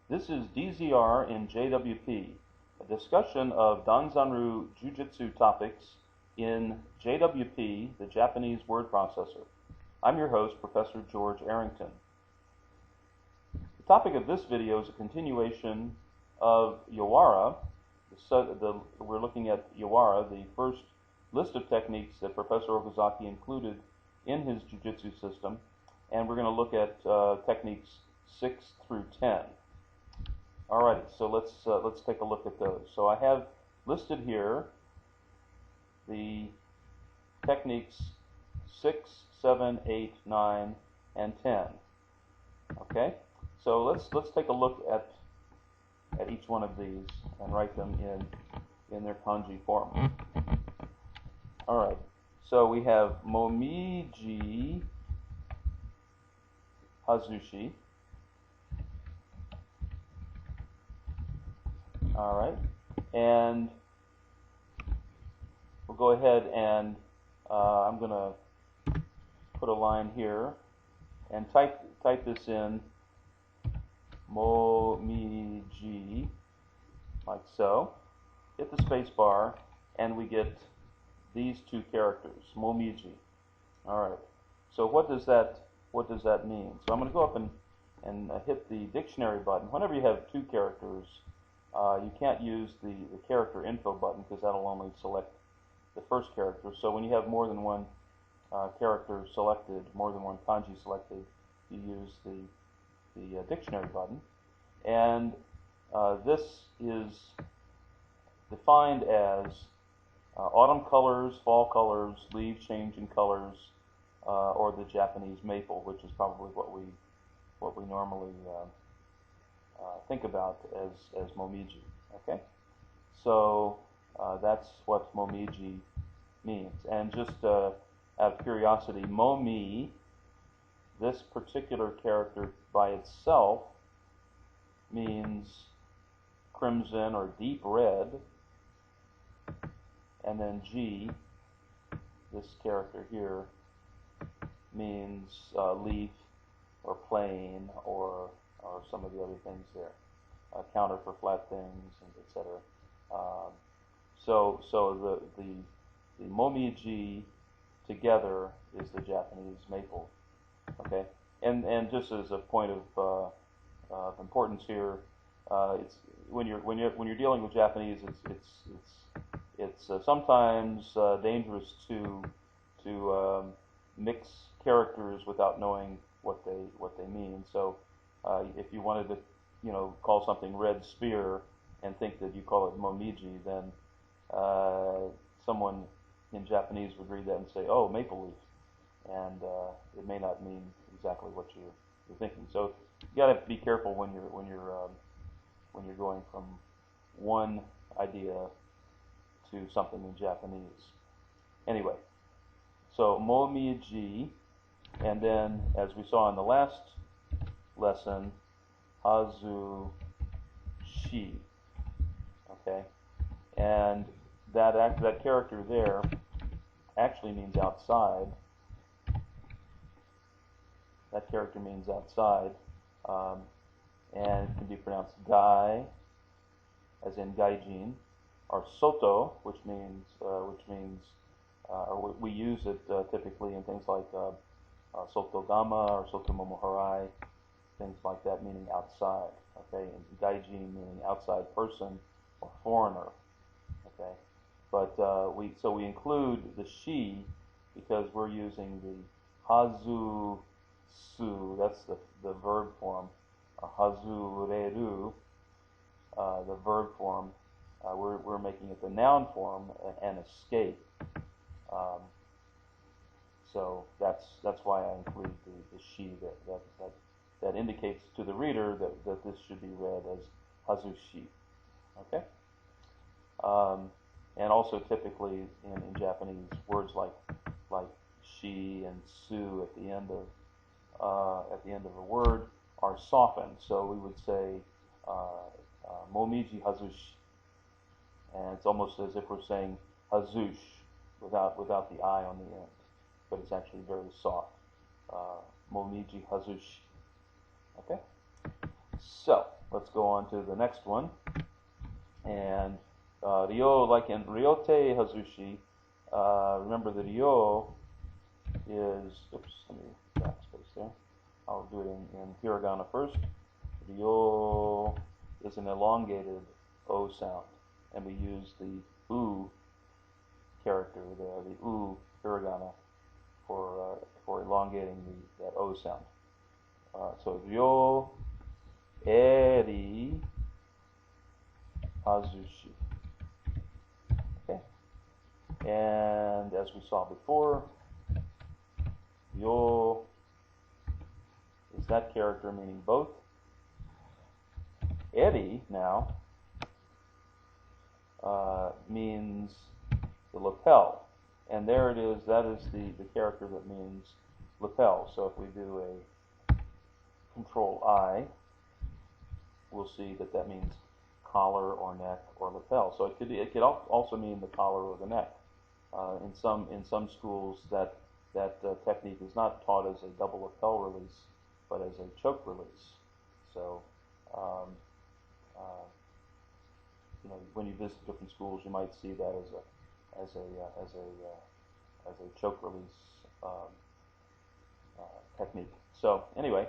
This is DZR in JWP, a discussion of Danzanru Jujutsu topics in JWP, the Japanese word processor. I'm your host, Professor George Arrington. The topic of this video is a continuation of Yawara. We're looking at Yawara, the first list of techniques that Professor Okazaki included in his Jujutsu system, and we're going to look at techniques 6 through 10. Alrighty, so let's take a look at those. So I have listed here the techniques 6, 7, 8, 9, and 10. Okay, so let's take a look at each one of these and write them in their kanji form. All right, so we have momiji hazushi. All right, and we'll go ahead and I'm going to put a line here and type this in, momiji, like so. Hit the space bar, and we get these two characters, momiji. All right. So what does that mean? So I'm going to go up and hit the dictionary button. Whenever you have two characters, you can't use the character info button because that'll only select the first character. So when you have more than one character selected, more than one kanji selected, you use the dictionary button. And this is defined as autumn colors, fall colors, leaves changing colors, or the Japanese maple, which is probably what we normally think about as momiji. Okay, so that's what momiji means. And just out of curiosity, momi, this particular character by itself, means crimson or deep red, and then ji, this character here, means leaf or plain or some of the other things there, counter for flat things, and etc. So the momiji together is the Japanese maple. Okay, and just as a point of importance here, it's when you're dealing with Japanese, it's sometimes dangerous to mix characters without knowing what they mean. So if you wanted to, call something red spear and think that you call it momiji, then someone in Japanese would read that and say, "Oh, maple leaf," and it may not mean exactly what you're thinking. So you got to be careful when you're going from one idea to something in Japanese. Anyway, so momiji, and then as we saw in the last lesson, hazushi. Okay, and that character there actually means outside. That character means outside, and it can be pronounced gai, as in gaijin, or soto, which means or we use it typically in things like sotogama or sotomomoharai, things like that, meaning outside. Okay, and gaijin meaning outside person or foreigner. Okay, but we include the shi because we're using the hazu su, that's the verb form, hazureru, the verb form. We're making it the noun form, and escape. So that's why I include the shi that indicates to the reader that this should be read as hazushi. Okay. And also typically in Japanese, words like shi and su at the end of a word are softened. So we would say momiji hazushi, and it's almost as if we're saying hazush without the I on the end, but it's actually very soft. Momiji hazushi. Okay, so let's let's go on to the next one. And ryo, like in ryote hazushi, remember the ryo is, oops, let me backspace there. I'll do it in hiragana first. Ryo is an elongated O sound, and we use the U character, the U hiragana, for elongating that O sound. So ryo eri hazushi. Okay, and as we saw before, ryo is that character meaning both. Eri now means the lapel, and there it is. That is the character that means lapel. So if we do a Control I, we'll see that that means collar or neck or lapel. So it could also mean the collar or the neck. In some schools that technique is not taught as a double lapel release, but as a choke release. So you know, when you visit different schools, you might see that as a choke release technique. So anyway,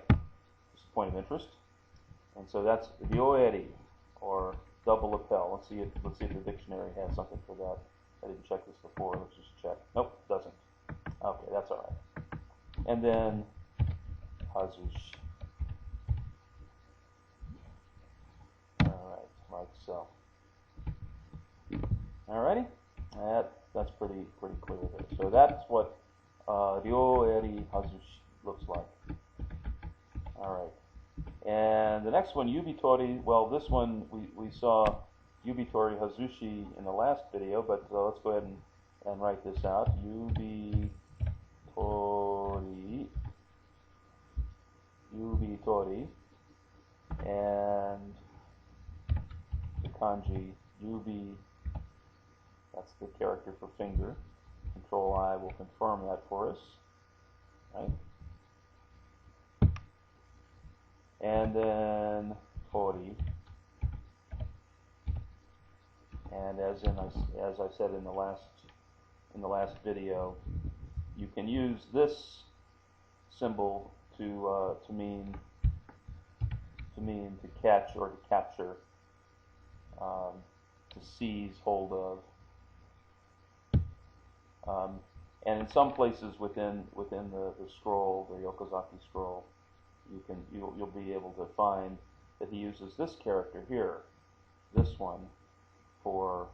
just a point of interest. And so that's ryoeri, or double lapel. Let's see if the dictionary has something for that. I didn't check this before. Let's just check. Nope, doesn't. Okay, that's all right. And then hazushi. All right, like so. Alrighty, that's pretty clear there. So that's what ryoeri hazushi looks like. All right, and the next one, yubitori. Well, this one we saw yubitori hazushi in the last video, but let's go ahead and write this out. Yubitori, and the kanji yubi. That's the character for finger. Control I will confirm that for us. Right? And then tori. And as I said in the last video, you can use this symbol to mean to catch or to capture, to seize hold of. And in some places within the scroll, the Yokozaki scroll, you'll be able to find that he uses this character here, this one, for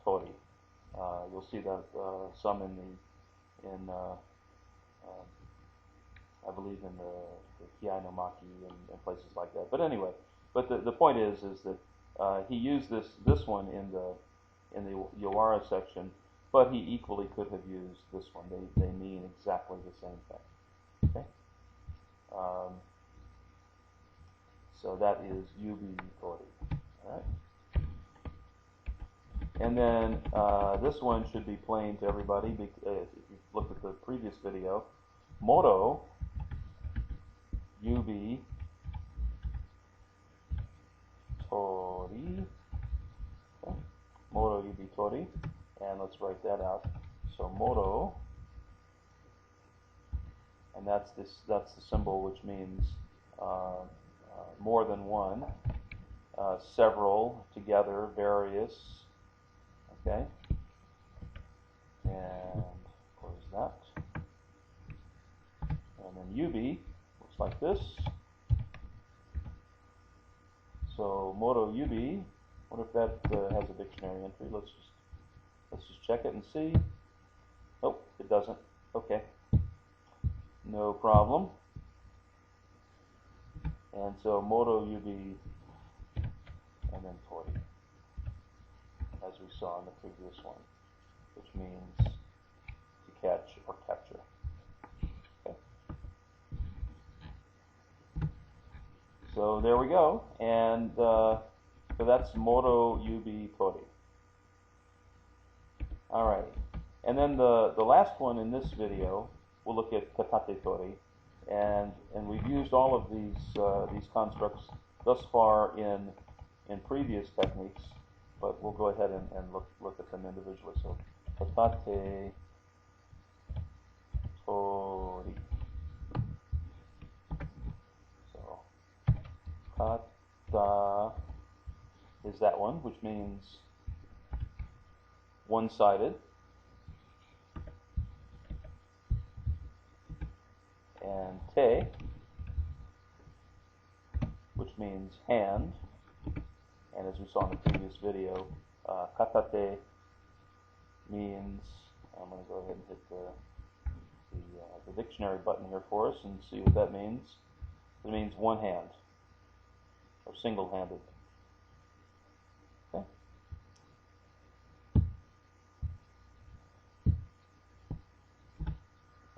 tori. You'll see that some I believe in the Kiai no Maki and places like that. But anyway, the point is that he used this one in the Yawara section. But he equally could have used this one. They mean exactly the same thing. Okay. So that is yubitori. All right. And then this one should be plain to everybody. If you looked at the previous video, moro yubitori. Okay. Moro yubitori. And let's write that out. So moro, and that's the symbol which means more than one, several, together, various. Okay, and close that. And then yubi looks like this. So moro yubi. What if that has a dictionary entry? Let's just check it and see. Oh, it doesn't. Okay. No problem. And so moro yubi and then tori, as we saw in the previous one, which means to catch or capture. Okay. So there we go. And so that's moro yubi tori. Alright, and then the last one in this video, we'll look at katate tori, and we've used all of these constructs thus far in previous techniques, but we'll go ahead and look at them individually. So, katate, tori. So, kata is that one, which means one-sided. And te, which means hand. And as we saw in the previous video, katate means, I'm going to go ahead and hit the dictionary button here for us and see what that means. It means one hand, or single-handed. Okay.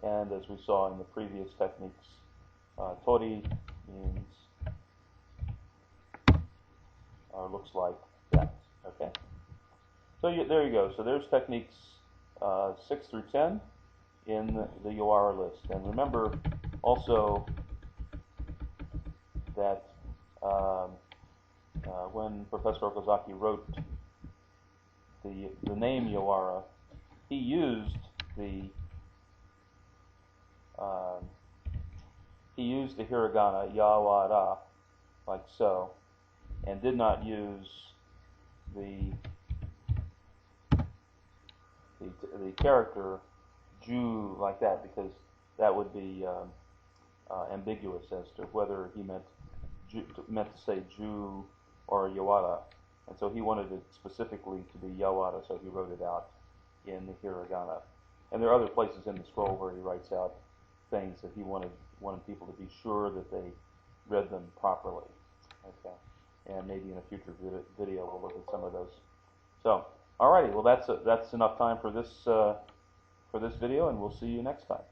And as we saw in the previous techniques, tori means, or looks like that. Okay. So there you go. So there's techniques 6 through 10 in the Yawara list. And remember also that when Professor Okazaki wrote the name Yawara, he used the hiragana Yawara, like so, and did not use the character Ju like that, because that would be ambiguous as to whether he meant to say Ju or Yawara, and so he wanted it specifically to be Yawara, so he wrote it out in the hiragana. And there are other places in the scroll where he writes out things that he wanted people to be sure that they read them properly. Okay, and maybe in a future video we'll look at some of those. So, alrighty, well that's enough time for this video, and we'll see you next time.